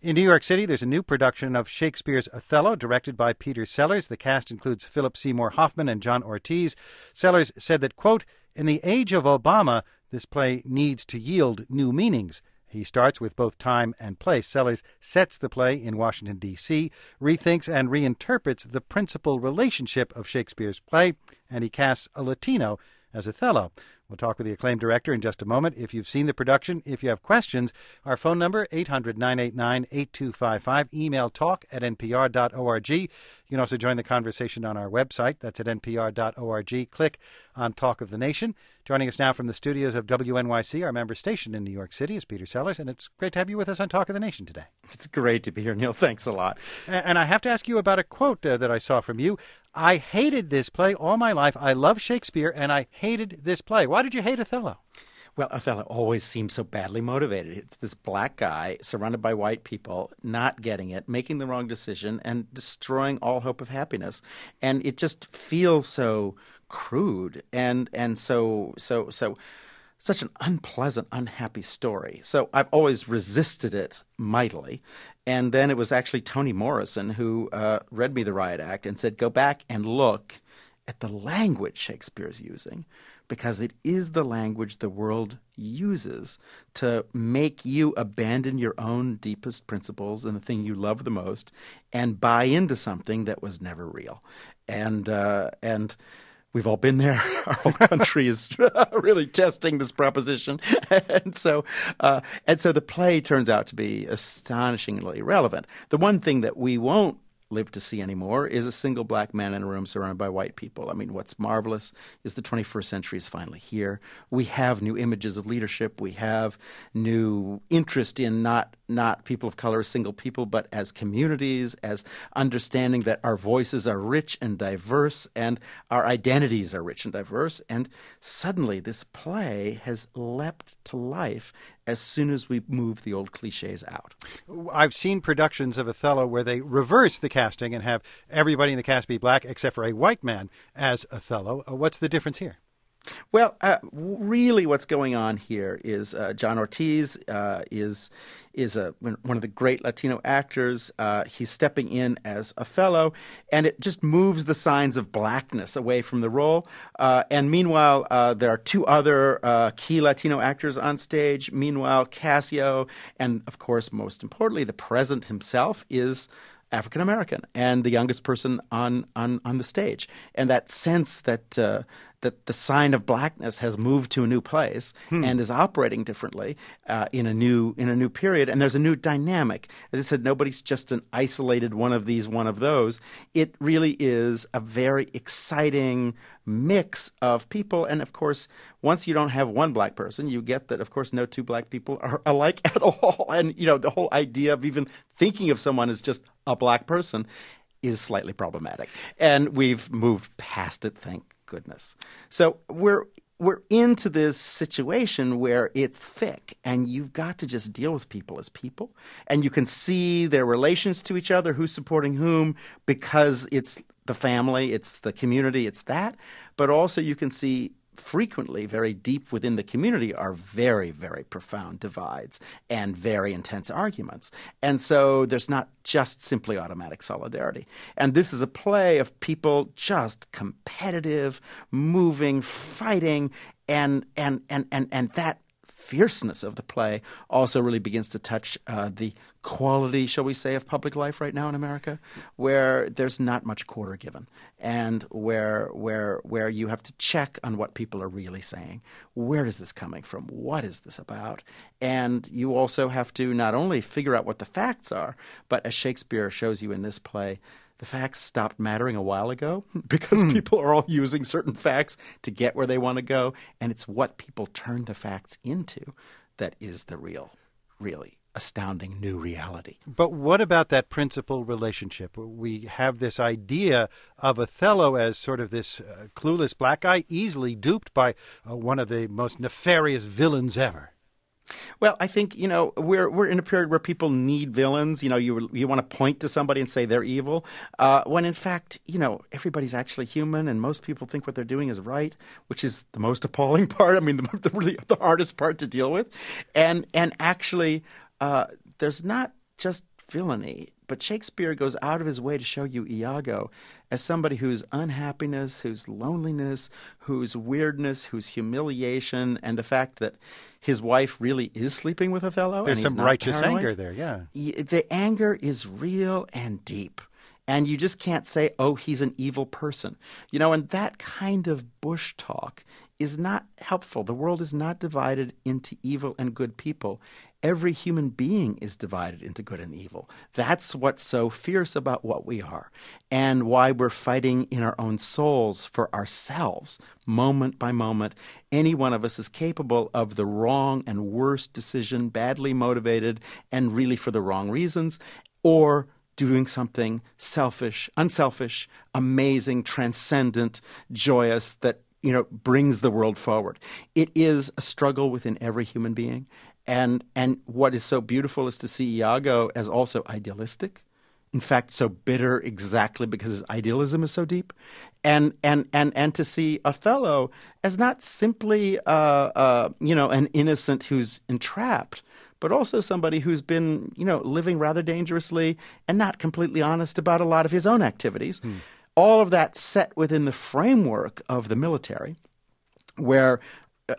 In New York City, there's a new production of Shakespeare's Othello, directed by Peter Sellars. The cast includes Phillip Seymour Hoffman and John Ortiz. Sellars said that, quote, "In the age of Obama, this play needs to yield new meanings." He starts with both time and place. Sellars sets the play in Washington, D.C., rethinks and reinterprets the principal relationship of Shakespeare's play, and he casts a Latino as Othello. We'll talk with the acclaimed director in just a moment. If you've seen the production, if you have questions, our phone number, 800-989-8255. Email talk@npr.org. You can also join the conversation on our website. That's at npr.org. Click on Talk of the Nation. Joining us now from the studios of WNYC, our member station in New York City, is Peter Sellars, and it's great to have you with us on Talk of the Nation today. It's great to be here, Neil. Thanks a lot. And I have to ask you about a quote that I saw from you. "I hated this play all my life. I love Shakespeare, and I hated this play." Why did you hate Othello? Well, Othello always seems so badly motivated. It's this black guy surrounded by white people, not getting it, making the wrong decision, and destroying all hope of happiness. And it just feels so crude and so such an unpleasant, unhappy story. So I've always resisted it mightily. And then it was actually Toni Morrison who read me the Riot Act and said, go back and look at the language Shakespeare is using, because it is the language the world uses to make you abandon your own deepest principles and the thing you love the most and buy into something that was never real. And we've all been there. Our whole country is really testing this proposition. And so the play turns out to be astonishingly relevant. The one thing that we won't live to see anymore is a single black man in a room surrounded by white people. I mean, what's marvelous is the 21st century is finally here. We have new images of leadership. We have new interest in not people of color as single people, but as communities, as understanding that our voices are rich and diverse and our identities are rich and diverse. And suddenly this play has leapt to life as soon as we move the old cliches out. I've seen productions of Othello where they reverse the casting and have everybody in the cast be black except for a white man as Othello. What's the difference here? Well, really what's going on here is John Ortiz is one of the great Latino actors. He's stepping in as Othello, and it just moves the signs of blackness away from the role. And meanwhile, there are two other key Latino actors on stage. Meanwhile, Cassio, and of course, most importantly, the president himself is African American and the youngest person on the stage. And that sense that the sign of blackness has moved to a new place and is operating differently in a new period. And there's a new dynamic. As I said, nobody's just an isolated one of these, one of those. It really is a very exciting mix of people. And of course, once you don't have one black person, you get that, of course, no two black people are alike at all. And, the whole idea of even thinking of someone as just a black person is slightly problematic. And we've moved past it, thank goodness. So we're into this situation where it's thick, and you've got to just deal with people as people, and you can see their relations to each other, who's supporting whom, because it's the family, it's the community, it's that. But also you can see frequently very deep within the community are very, very profound divides and very intense arguments. And so there's not just simply automatic solidarity. And this is a play of people just competitive, moving, fighting, and that fierceness of the play also really begins to touch the quality, shall we say, of public life right now in America, where there's not much quarter given, and where you have to check on what people are really saying. Where is this coming from? What is this about? And you also have to not only figure out what the facts are, but as Shakespeare shows you in this play, the facts stopped mattering a while ago because people are all using certain facts to get where they want to go. And it's what people turn the facts into that is the really astounding new reality. But what about that principal relationship? We have this idea of Othello as sort of this clueless black guy, easily duped by one of the most nefarious villains ever. Well, I think, we're in a period where people need villains. You want to point to somebody and say they're evil, when in fact, everybody's actually human, and most people think what they're doing is right, which is the most appalling part. I mean, the hardest part to deal with. And actually, there's not just villainy. But Shakespeare goes out of his way to show you Iago as somebody whose unhappiness, whose loneliness, whose weirdness, whose humiliation, and the fact that his wife really is sleeping with Othello. There's and he's some not righteous paranoid. anger there, yeah. The anger is real and deep. And you just can't say, oh, he's an evil person. And that kind of bush talk is not helpful. The world is not divided into evil and good people. Every human being is divided into good and evil. That's what's so fierce about what we are, and why we're fighting in our own souls for ourselves, moment by moment. Any one of us is capable of the wrong and worst decision, badly motivated, and really for the wrong reasons, or doing something selfish, unselfish, amazing, transcendent, joyous, that brings the world forward. It is a struggle within every human being. And what is so beautiful is to see Iago as also idealistic. In fact, so bitter exactly because his idealism is so deep. And to see Othello as not simply an innocent who's entrapped, but also somebody who's been, living rather dangerously and not completely honest about a lot of his own activities. All of that set within the framework of the military, where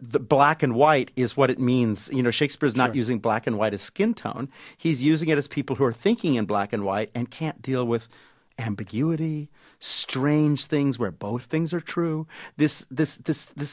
the black and white is what it means. Shakespeare's not using black and white as skin tone. He's using it as people who are thinking in black and white and can't deal with ambiguity, strange things where both things are true. This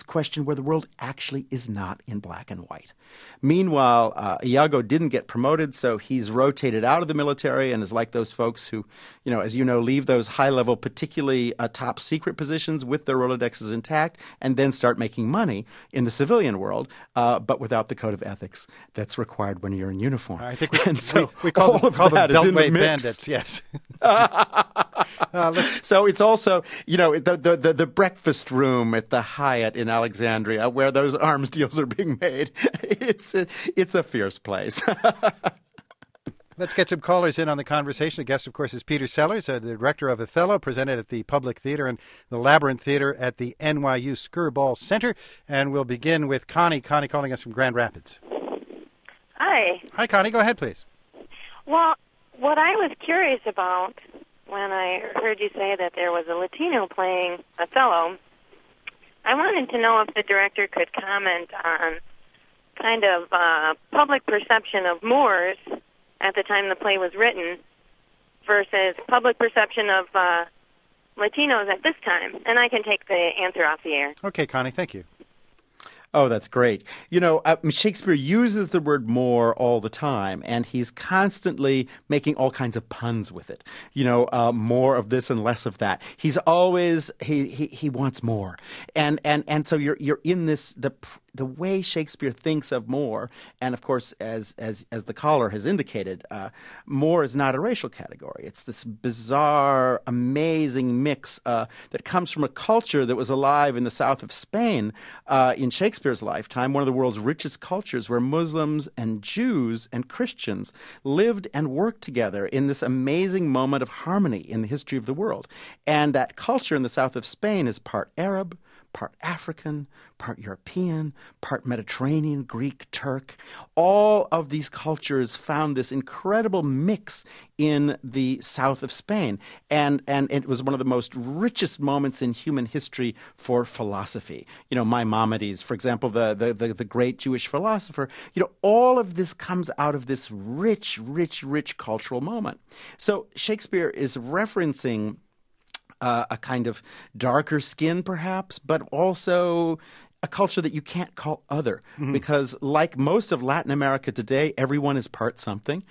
question where the world actually is not in black and white. Meanwhile, Iago didn't get promoted, so he's rotated out of the military and is like those folks who, as you know, leave those high-level, particularly top secret positions with their Rolodexes intact and then start making money in the civilian world, but without the code of ethics that's required when you're in uniform. I think we all call them beltway bandits. Yes. So it's also, the breakfast room at the Hyatt in Alexandria where those arms deals are being made. It's a fierce place. Let's get some callers in on the conversation. The guest, of course, is Peter Sellars, the director of Othello, presented at the Public Theater and the Labyrinth Theater at the NYU Skirball Center. And we'll begin with Connie. Connie calling us from Grand Rapids. Hi. Hi, Connie. Go ahead, please. Well, what I was curious about when I heard you say that there was a Latino playing Othello, I wanted to know if the director could comment on kind of public perception of Moors at the time the play was written versus public perception of Latinos at this time. And I can take the answer off the air. Okay, Connie, thank you. Oh, that's great. Shakespeare uses the word more all the time, and he's constantly making all kinds of puns with it. More of this and less of that. He's always he wants more, and so you're in this the way Shakespeare thinks of more, and of course, as the caller has indicated, more is not a racial category. It's this bizarre, amazing mix that comes from a culture that was alive in the south of Spain in Shakespeare's lifetime, one of the world's richest cultures, where Muslims and Jews and Christians lived and worked together in this amazing moment of harmony in the history of the world. And that culture in the south of Spain is part Arab, part African, part European, part Mediterranean, Greek, Turk. All of these cultures found this incredible mix in the south of Spain. And it was one of the most richest moments in human history for philosophy. Maimonides, for example, the great Jewish philosopher. All of this comes out of this rich, rich, rich cultural moment. So Shakespeare is referencing a kind of darker skin, perhaps, but also a culture that you can't call other, because like most of Latin America today, everyone is part something,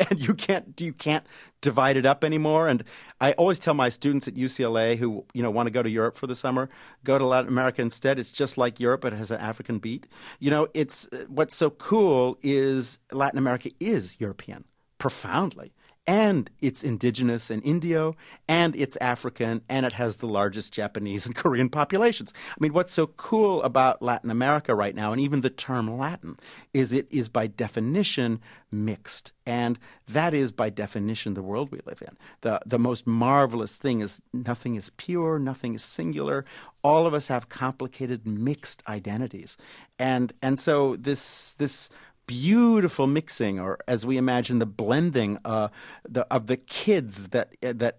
and you can't divide it up anymore. And I always tell my students at UCLA who want to go to Europe for the summer, go to Latin America instead. It's just like Europe, but it has an African beat. It's what's so cool is Latin America is European, profoundly. And it's indigenous and Indio, and it's African, and it has the largest Japanese and Korean populations. I mean, what's so cool about Latin America right now, and even the term Latin, is it is by definition mixed. And that is by definition the world we live in. The most marvelous thing is nothing is pure, nothing is singular. All of us have complicated mixed identities. And so this beautiful mixing, or as we imagine the blending of the kids that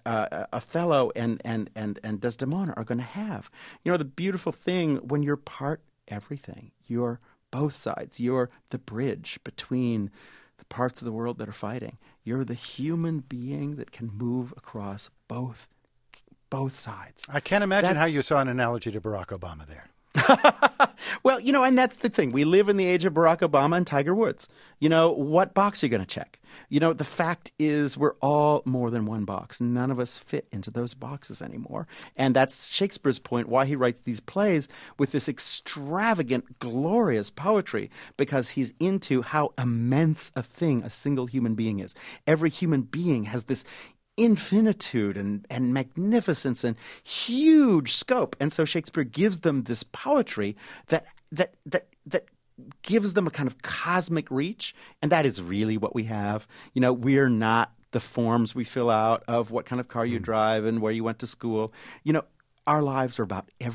Othello and Desdemona are going to have. You know, the beautiful thing when you're part everything, you're both sides. You're the bridge between the parts of the world that are fighting. You're the human being that can move across both sides. I can't imagine how you saw an analogy to Barack Obama there. Well, you know, and that's the thing. We live in the age of Barack Obama and Tiger Woods. You know, what box are you going to check? You know, the fact is we're all more than one box. None of us fit into those boxes anymore. And that's Shakespeare's point, why he writes these plays with this extravagant, glorious poetry, because he's into how immense a thing a single human being is. Every human being has this infinitude and magnificence and huge scope. And so Shakespeare gives them this poetry that gives them a kind of cosmic reach. And that is really what we have. You know, we're not the forms we fill out of what kind of car you drive and where you went to school. You know, our lives are about everything.